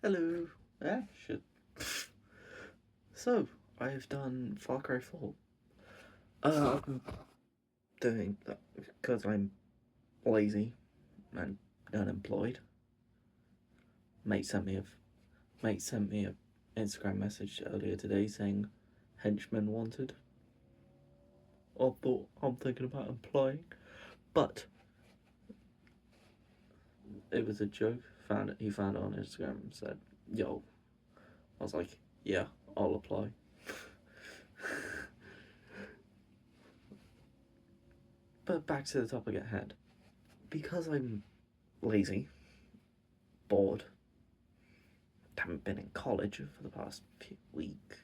Hello. Yeah, shit. So, I've done Far Cry 4. I've been doing that because I'm lazy and unemployed. Mate sent me a mate sent me a Instagram message earlier today saying henchmen wanted. I thought I'm thinking about applying, but it was a joke. He found it on Instagram and said, "Yo." I was like, "Yeah, I'll apply." But back to the topic at hand. Because I'm lazy, bored, haven't been in college for the past week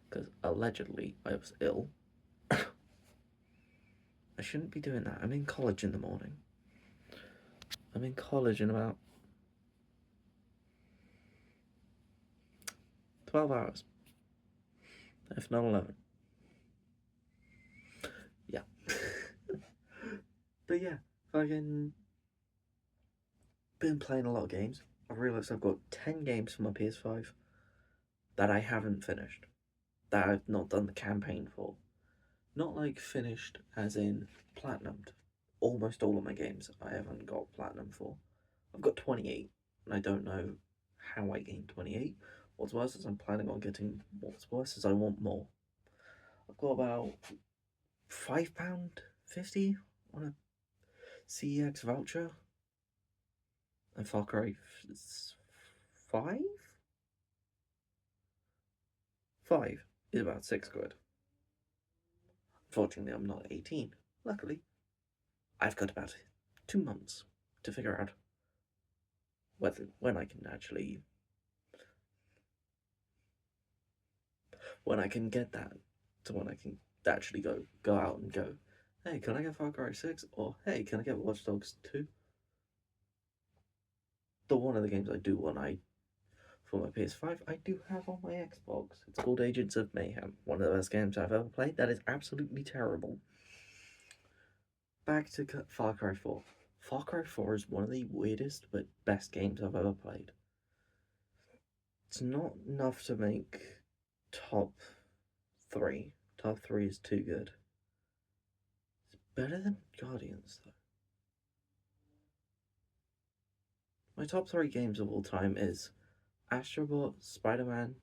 because allegedly I was ill. I shouldn't be doing that. I'm in college in the morning. I'm in college in about 12 hours, if not 11. Yeah. But yeah, fucking been playing a lot of games. I realised I've got 10 games for my PS5 that I haven't finished, that I've not done the campaign for. Not like finished as in platinumed. Almost all of my games I haven't got platinum for. I've got 28, and I don't know how I gained 28. What's worse is I'm planning on getting. What's worse is I want more. I've got about £5.50 on a CEX voucher, and Far Cry 5? 5 is about £6. Fortunately, I'm not 18. Luckily, I've got about 2 months to figure out when I can actually get that, to when I can actually go out and go, hey, can I get Far Cry 6? Or hey, can I get Watch Dogs 2? The one of the games I do want for my PS5, I do have on my Xbox. It's called Agents of Mayhem. One of the best games I've ever played. That is absolutely terrible. Back to Far Cry 4. Far Cry 4 is one of the weirdest but best games I've ever played. It's not enough to make top 3. Top 3 is too good. It's better than Guardians, though. My top 3 games of all time is Astrobot, Spider-Man,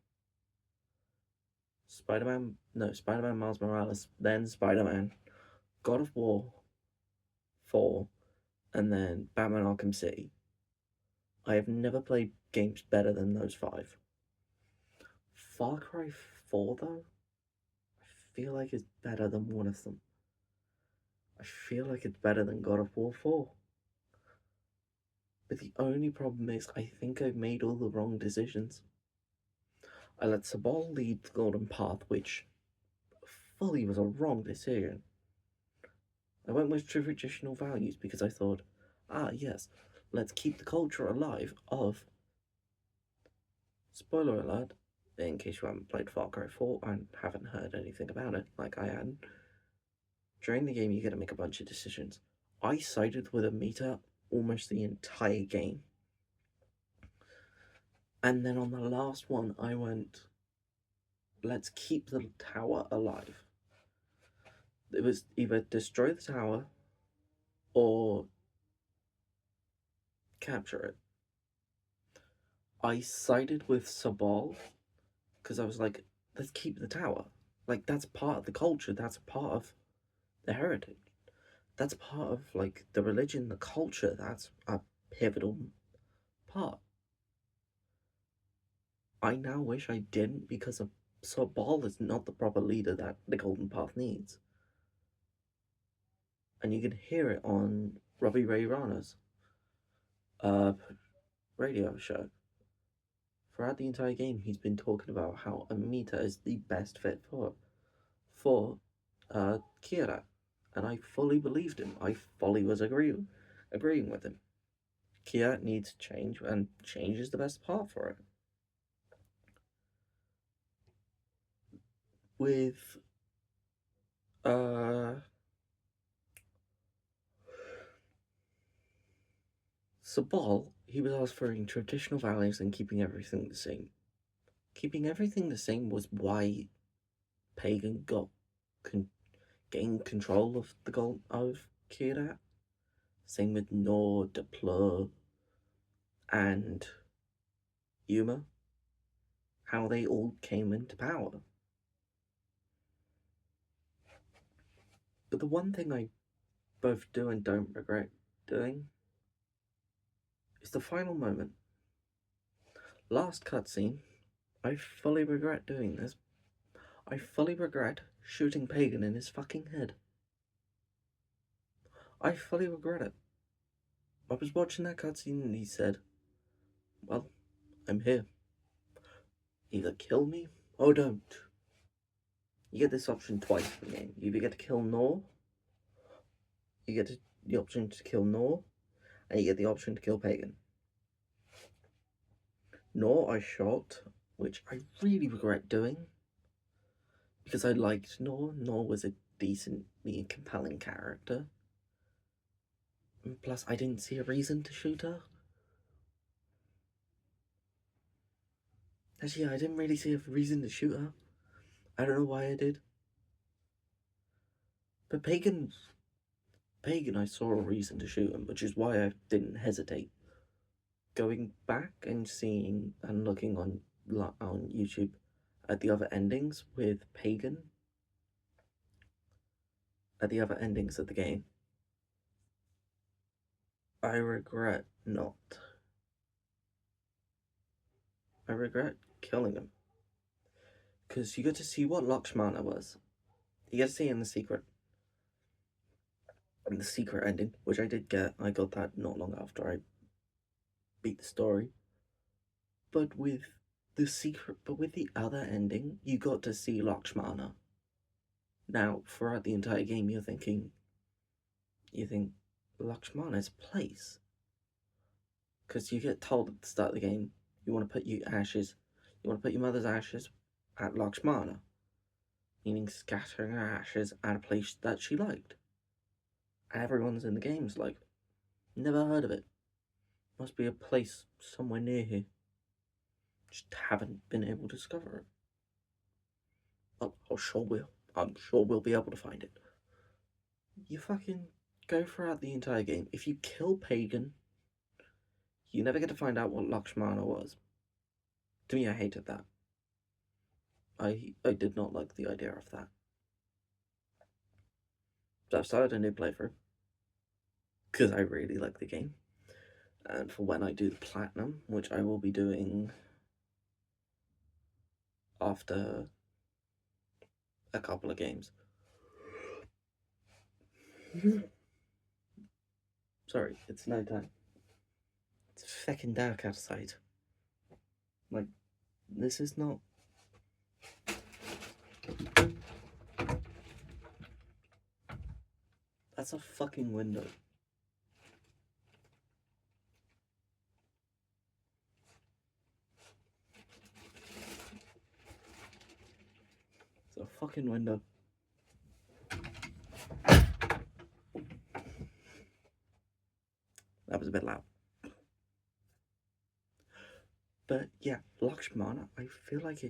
Miles Morales, then Spider-Man, God of War 4, and then Batman Arkham City. I have never played games better than those 5. Far Cry 4, though, I feel like it's better than one of them. I feel like it's better than God of War 4. But the only problem is, I think I've made all the wrong decisions. I let Sabal lead the Golden Path, which fully was a wrong decision. I went with traditional values because I thought, yes, let's keep the culture alive of. Spoiler alert, in case you haven't played Far Cry 4 and haven't heard anything about it, like I hadn't. During the game, you get to make a bunch of decisions. I sided with Amita almost the entire game. And then on the last one, I went, let's keep the tower alive. It was either destroy the tower or capture it. I sided with Sabal because I was like, let's keep the tower. Like, that's part of the culture, that's part of the heritage. That's part of, like, the religion, the culture, that's a pivotal part. I now wish I didn't because Sabal is not the proper leader that the Golden Path needs. And you can hear it on Robbie Ray Rana's radio show. Throughout the entire game, he's been talking about how Amita is the best fit for Kira, and I fully believed him. I fully was agreeing with him. Kira needs change, and change is the best part for it. With Sabal, he was offering traditional values and keeping everything the same. Keeping everything the same was why Pagan gained control of the gold of Kyrat. Same with Nor, Deplore, and Yuma. How they all came into power. But the one thing I both do and don't regret doing is the final moment. Last cutscene, I fully regret doing this. I fully regret shooting Pagan in his fucking head. I fully regret it. I was watching that cutscene and he said, well, I'm here. Either kill me or don't. You get this option twice in the game. You either get to kill Nor, you get the option to kill Nor, and you get the option to kill Pagan. Nor I shot, which I really regret doing, because I liked Nor. Nor was a decently compelling character. And plus, I didn't see a reason to shoot her. Actually, I didn't really see a reason to shoot her. I don't know why I did. But Pagan, I saw a reason to shoot him, which is why I didn't hesitate. Going back and seeing and looking on YouTube at the other endings with Pagan, at the other endings of the game, I regret not. I regret killing him. Because you get to see what Lakshmana was. You get to see in the secret ending, which I did get. I got that not long after I beat the story. But with the other ending, you got to see Lakshmana. Now, throughout the entire game, you think Lakshmana's place. Because you get told at the start of the game, you want to put your mother's ashes at Lakshmana, meaning scattering her ashes at a place that she liked. Everyone's in the game's like, never heard of it. Must be a place somewhere near here. Just haven't been able to discover it. Oh, I'm sure we'll be able to find it. You fucking go throughout the entire game. If you kill Pagan, you never get to find out what Lakshmana was. To me, I hated that. I did not like the idea of that. So I've started a new playthrough. Because I really like the game. And for when I do the platinum, which I will be doing after a couple of games. Sorry, it's night time. It's fucking dark outside. Like, this is not... That's a fucking window. It's a fucking window. That was a bit loud. But yeah, Lakshmana, I feel like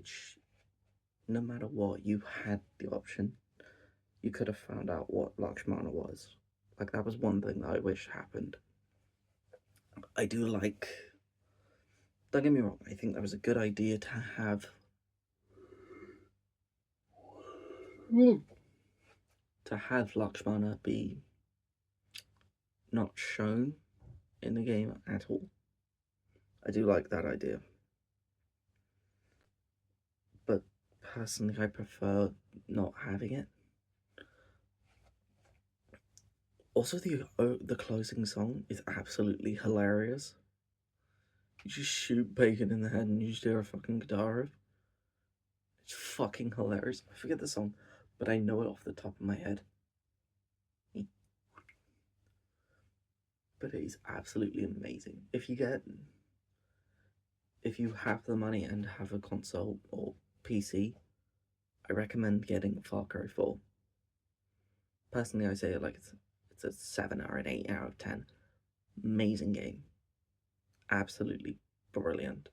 no matter what, you had the option. You could have found out what Lakshmana was. Like, that was one thing that I wish happened. I do like... Don't get me wrong, I think that was a good idea to have... To have Lakshmana be not shown in the game at all. I do like that idea. But personally, I prefer not having it. Also, the closing song is absolutely hilarious. You just shoot Bacon in the head and you just hear a fucking guitar riff. It's fucking hilarious. I forget the song, but I know it off the top of my head. But it is absolutely amazing. If you have the money and have a console or PC, I recommend getting Far Cry 4. Personally, I say like it's a 7 or an 8 out of 10. Amazing game. absolutely brilliant.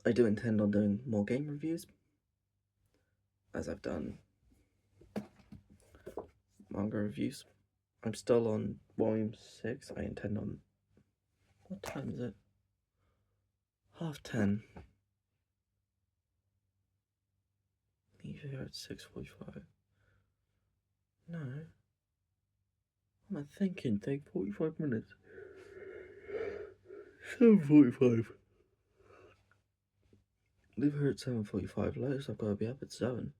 I do intend on doing more game reviews, as I've done manga reviews. I'm still on volume 6. I intend on... What time is it? 10:30. Leave here at 6:45. No. What am I thinking? Take 45 minutes. 7:45. Leave here at 7:45. Latest I've got to be up at 7.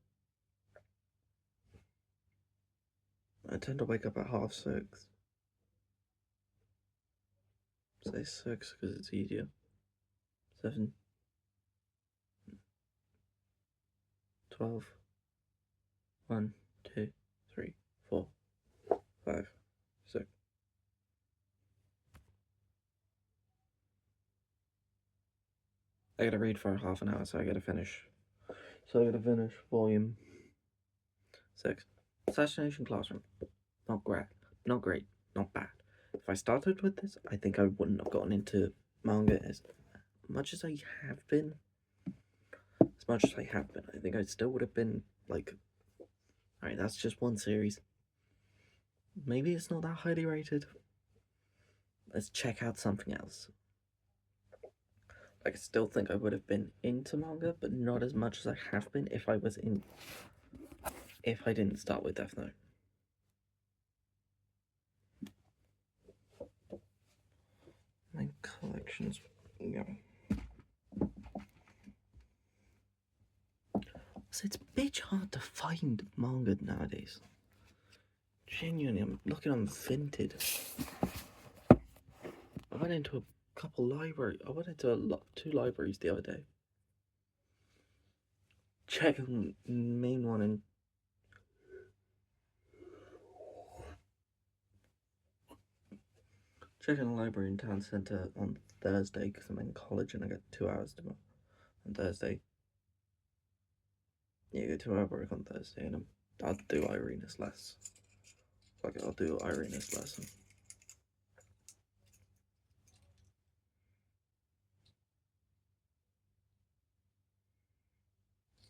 I tend to wake up at 6:30. Say 6 because it's easier. 7. 12. 1, 2, 3, 4, 5, 6. I gotta read for half an hour, so I gotta finish. Volume 6. Assassination Classroom. Not great. Not great. Not bad. If I started with this, I think I wouldn't have gotten into manga as much as I have been. I think I still would have been like, alright, that's just one series. Maybe it's not that highly rated. Let's check out something else. I still think I would have been into manga, but not as much as I have been if I didn't start with Death Note. My collections, yeah. So it's a bit hard to find manga nowadays. Genuinely, I'm looking on Vinted. I went into a couple libraries. I went into 2 libraries the other day. Checking the main one in checking a library in town centre on Thursday because I'm in college and I got 2 hours to go on Thursday. Yeah, I get 2 hour break on Thursday and I'll do Irena's lesson. I'll do Irena's lesson.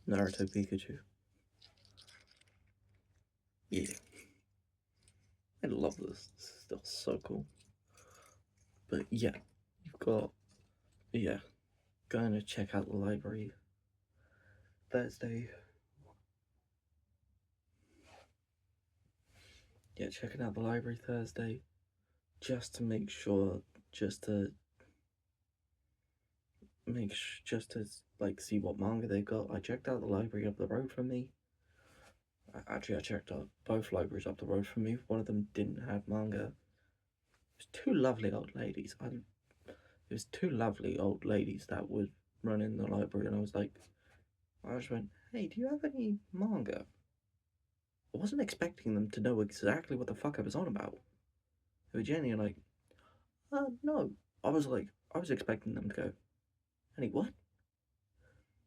Naruto Pikachu. Yeah. I love this. This is still so cool. But yeah, you've got, going to check out the library Thursday. Yeah, checking out the library Thursday just to make sure, just to like see what manga they got. I checked out the library up the road from me. I checked out both libraries up the road from me. One of them didn't have manga. It was 2 lovely old ladies. It was 2 lovely old ladies that would run in the library, and I just went, hey, do you have any manga? I wasn't expecting them to know exactly what the fuck I was on about. They were genuinely like, no. I was expecting them to go, any what?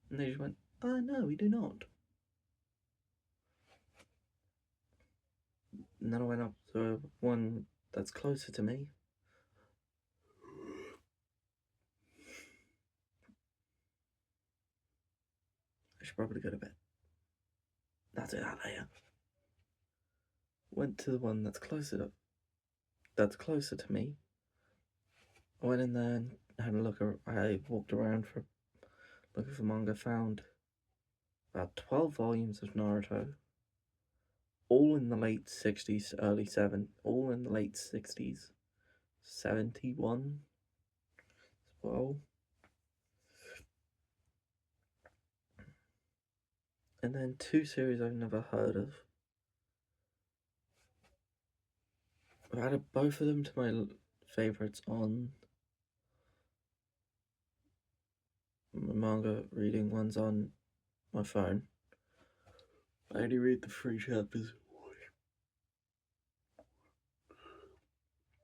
And they just went, no, we do not. And then I went up to one that's closer to me. I should probably go to bed. That's it, out there. Went to the one that's closer to me. I went in there and had a look. I walked around looking for manga. Found about 12 volumes of Naruto, all in the late 60s, early 70s, all in the late 60s, 71 as well. And then 2 series I've never heard of. I've added both of them to my favourites on my manga reading ones on my phone. I only read the 3 chapters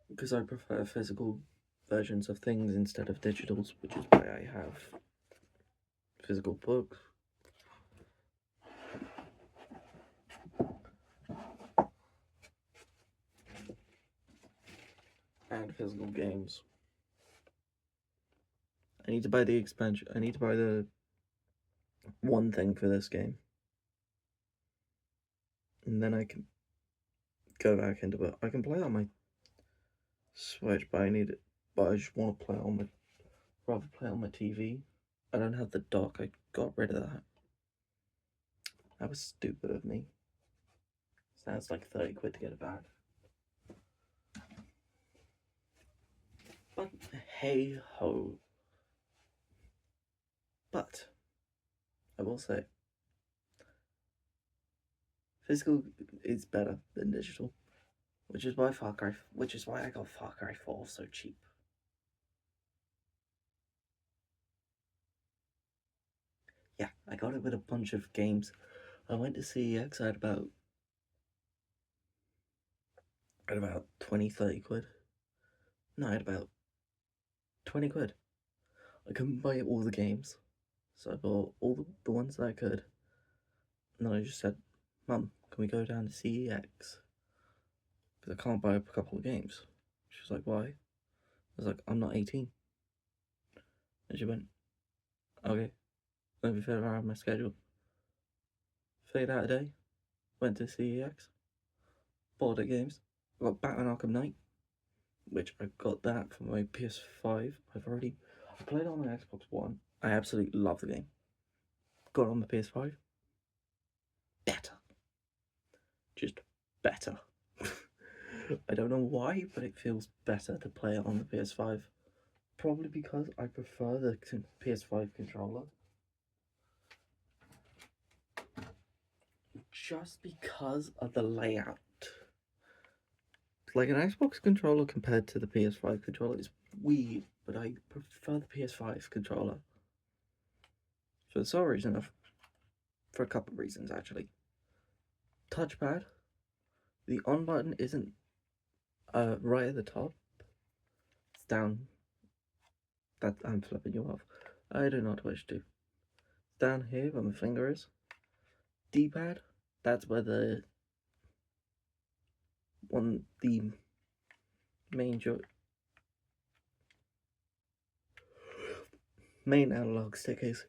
because I prefer physical versions of things instead of digitals, which is why I have physical books. and physical games. I need to buy the expansion. I need to buy the one thing for this game. And then I can go back into it. I can play on my Switch, but I need it. But I just want to play on my. Rather play on my TV. I don't have the dock. I got rid of that. That was stupid of me. Sounds like 30 quid to get it back. But hey ho. But I will say, physical is better than digital, which is why I got Far Cry 4 so cheap. Yeah, I got it with a bunch of games. I went to CEX. I had about 20, 30 quid. No, I had about 20 quid. I couldn't buy all the games, so I bought all the ones that I could. And then I just said, Mum, can we go down to CEX? Because I can't buy a couple of games. She was like, why? I was like, I'm not 18. And she went, okay, let me figure out my schedule. Figured out a day, went to CEX, bought the games. I got Batman Arkham Knight, which I got that for my PS5. I played it on my Xbox One. I absolutely love the game. Got it on the PS5. Better. Just better. I don't know why, but it feels better to play it on the PS5. Probably because I prefer the PS5 controller. Just because of the layout. Like an Xbox controller compared to the PS5 controller is weird, but I prefer the PS5 controller. For some reason, for a couple of reasons actually. Touchpad, the on button isn't right at the top. It's down. That I'm flipping you off. I do not wish to. It's down here where my finger is. D-pad, that's where the main analog stick is.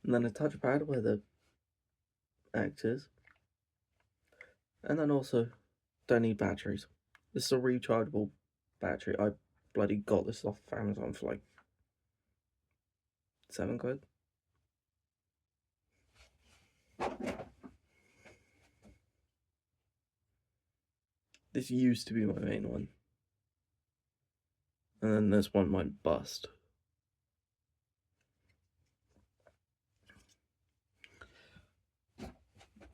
And then a touchpad where the X is. And then also, don't need batteries. This is a rechargeable battery. I bloody got this off Amazon for like 7 quid. This used to be my main one. And then this one might bust.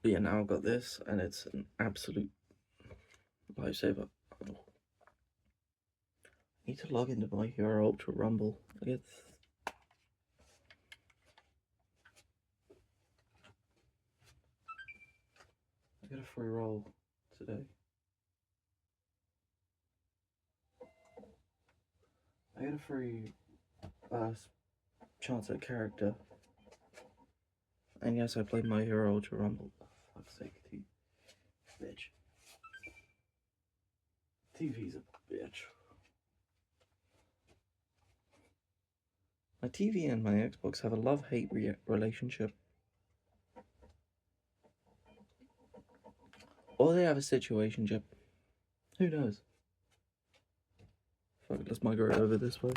But yeah, now I've got this, and it's an absolute lifesaver. I need to log into My Hero Ultra Rumble. I get a free roll today. I get a free chance at a character. And yes, I played My Hero Ultra Rumble. For fuck's sake, bitch. TV's a bitch. My TV and my Xbox have a love-hate relationship. Or they have a situationship. Who knows? Fuck, let's migrate over this way.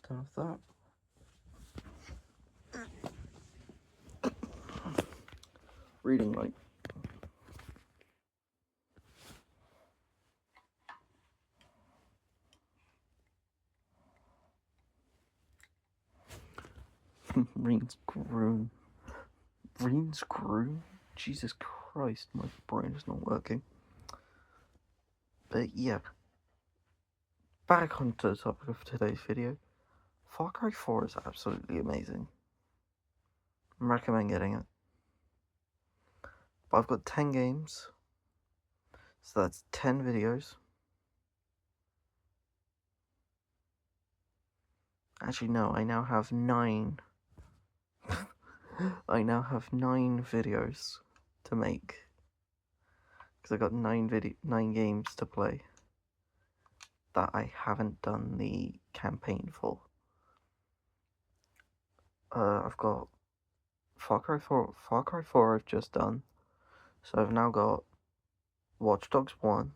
Turn off that. Reading light. Reen's groom. Reen's groom? Jesus Christ, my brain is not working. But yeah. Back onto the topic of today's video. Far Cry 4 is absolutely amazing. I recommend getting it. But I've got 10 games. So that's 10 videos. Actually, no, I now have 9. I now have 9 videos to make. Because I got 9 games to play that I haven't done the campaign for. I've got Far Cry 4. Far Cry 4 I've just done. So I've now got Watch Dogs 1,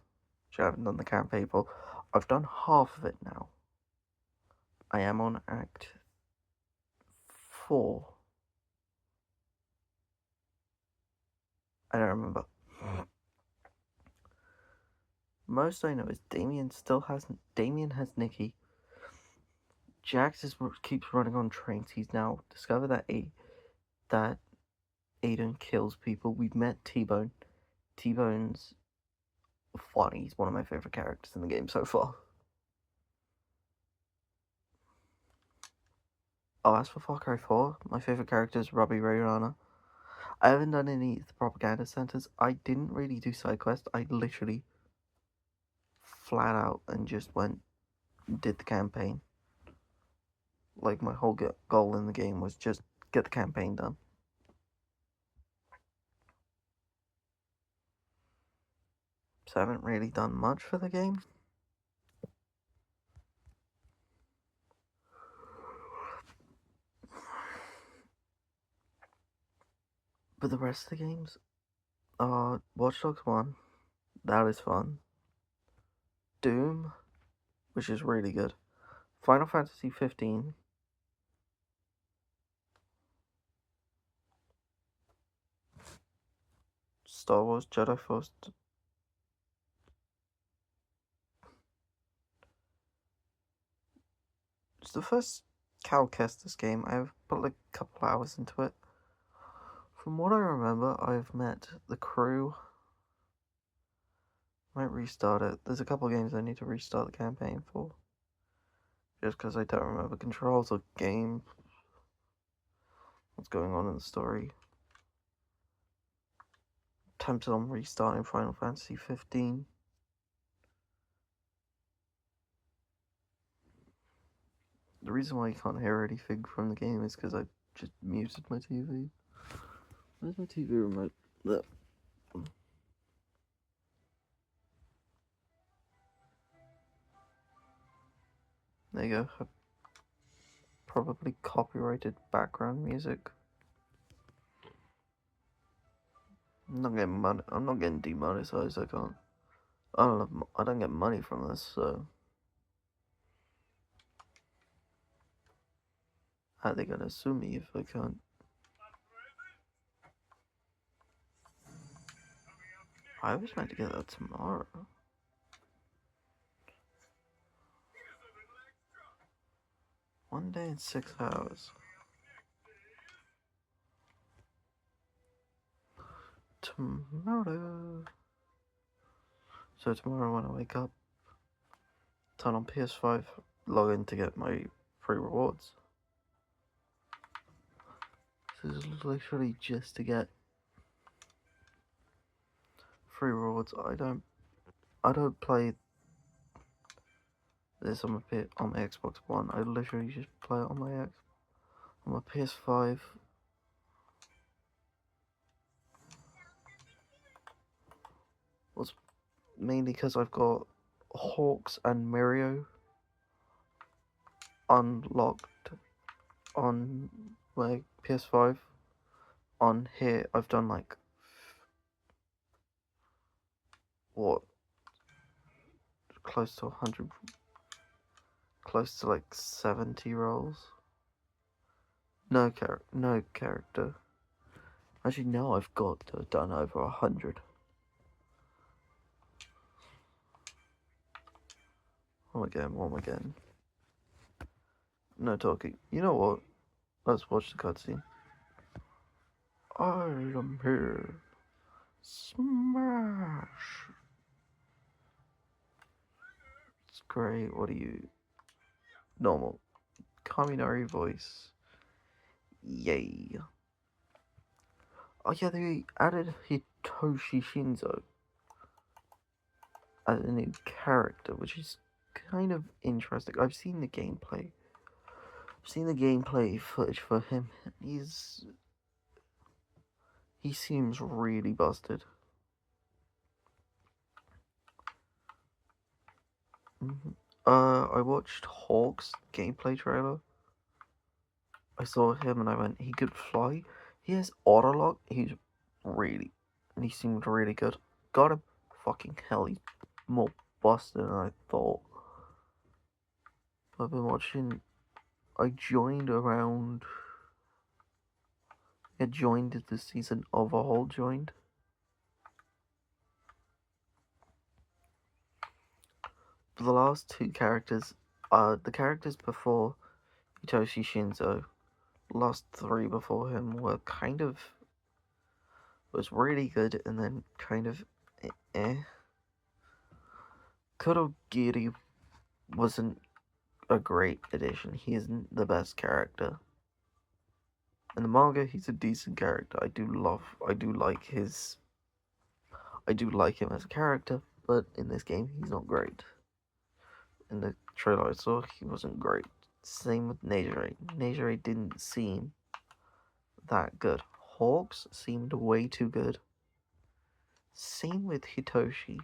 which I haven't done the campaign for. I've done half of it now. I am on Act 4. I don't remember. Most I know is Damien has Nikki. Jax keeps running on trains. He's now discovered that Aiden kills people. We've met T-Bone. T-Bone's funny. He's one of my favorite characters in the game so far. Oh, as for Far Cry 4, my favorite character is Robbie Ray Rana. I haven't done any of the propaganda centers. I didn't really do side quests. I literally flat out and just did the campaign. Like, my whole goal in the game was just get the campaign done. So I haven't really done much for the game. But the rest of the games are Watch Dogs 1, that is fun. Doom, which is really good. Final Fantasy 15. Star Wars Jedi Force. It's the first Cal Kestis game. I've put like a couple hours into it. From what I remember, I've met the crew. Might restart it. There's a couple games I need to restart the campaign for. Just because I don't remember controls or game. What's going on in the story. Tempted on restarting Final Fantasy 15. The reason why you can't hear anything from the game is because I just muted my TV. Where's my TV remote? There. There you go. Probably copyrighted background music. I'm not getting money. I'm not getting demonetized. I can't. I don't get money from this, so how are they gonna sue me if I can't? I was meant to get that tomorrow. One day and 6 hours. Tomorrow. So tomorrow when I wake up, turn on PS5, log in to get my free rewards. This is literally just to get free rewards. I don't play this on my Xbox One. I literally just play it on my PS5. Was mainly because I've got Hawks and Mirio unlocked on my PS5. On here, I've done like what, close to 100, close to like 70 rolls. No character. Actually, no, I've got to have done over 100. What am I getting? No talking. You know what? Let's watch the cutscene. I am here. Smash! It's great. What are you? Normal. Kaminari voice. Yay. Oh yeah, they added Hitoshi Shinzo as a new character, which is kind of interesting. I've seen the gameplay seen the gameplay footage for him. He seems really busted. I watched Hawk's gameplay trailer. I saw him and I went, he could fly. He has autolock. He seemed really good. Got him. Fucking hell, he's more busted than I thought. I've been watching. I joined the season Overhaul joined. The last two characters, the characters before Hitoshi Shinzo, last three before him was really good and then kind of eh. Kurogiri wasn't a great addition. He isn't the best character. In the manga, he's a decent character. I do like him as a character, but in this game, he's not great. In the trailer I saw, he wasn't great. Same with Nejire. Nejire didn't seem that good. Hawks seemed way too good. Same with Hitoshi.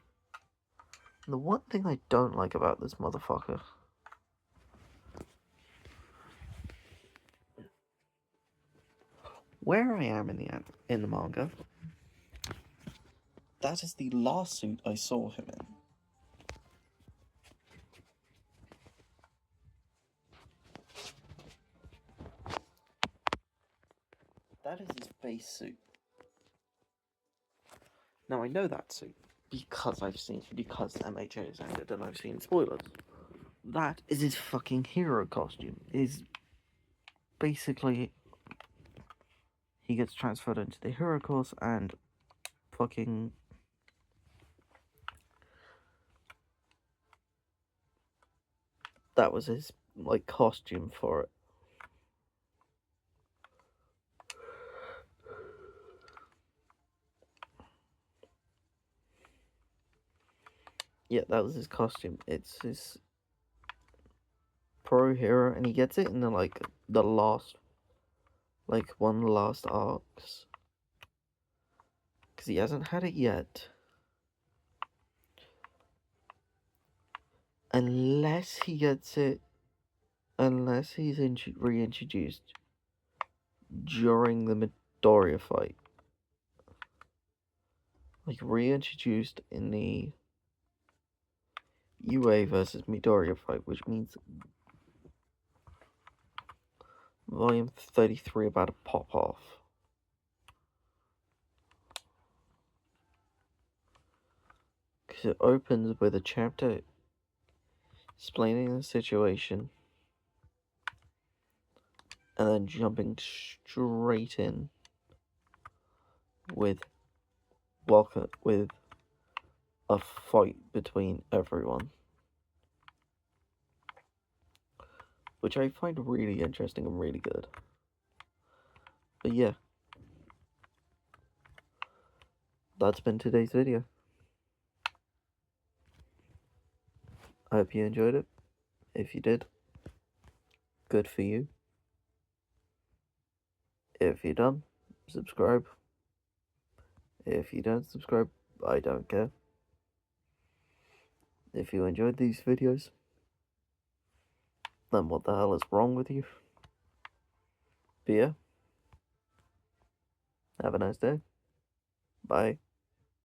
And the one thing I don't like about this motherfucker, where I am in the manga, that is the last suit I saw him in. That is his base suit. Now I know that suit because MHA has ended and I've seen spoilers. That is his fucking hero costume. Is basically he gets transferred into the hero course and fucking that was his like costume for it. Yeah, that was his costume. It's his pro hero, and he gets it in the last, one of the last arcs, because he hasn't had it yet, unless he gets it, unless he's reintroduced during the Midoriya fight, like reintroduced in the UA versus Midoriya fight, which means volume 33 about to pop off. Because it opens with a chapter explaining the situation and then jumping straight in with a fight between everyone, which I find really interesting and really good. But yeah, that's been today's video. I hope you enjoyed it. If you did, good for you. If you're done, subscribe. If you don't subscribe, I don't care. If you enjoyed these videos, then what the hell is wrong with you? But yeah, have a nice day. Bye.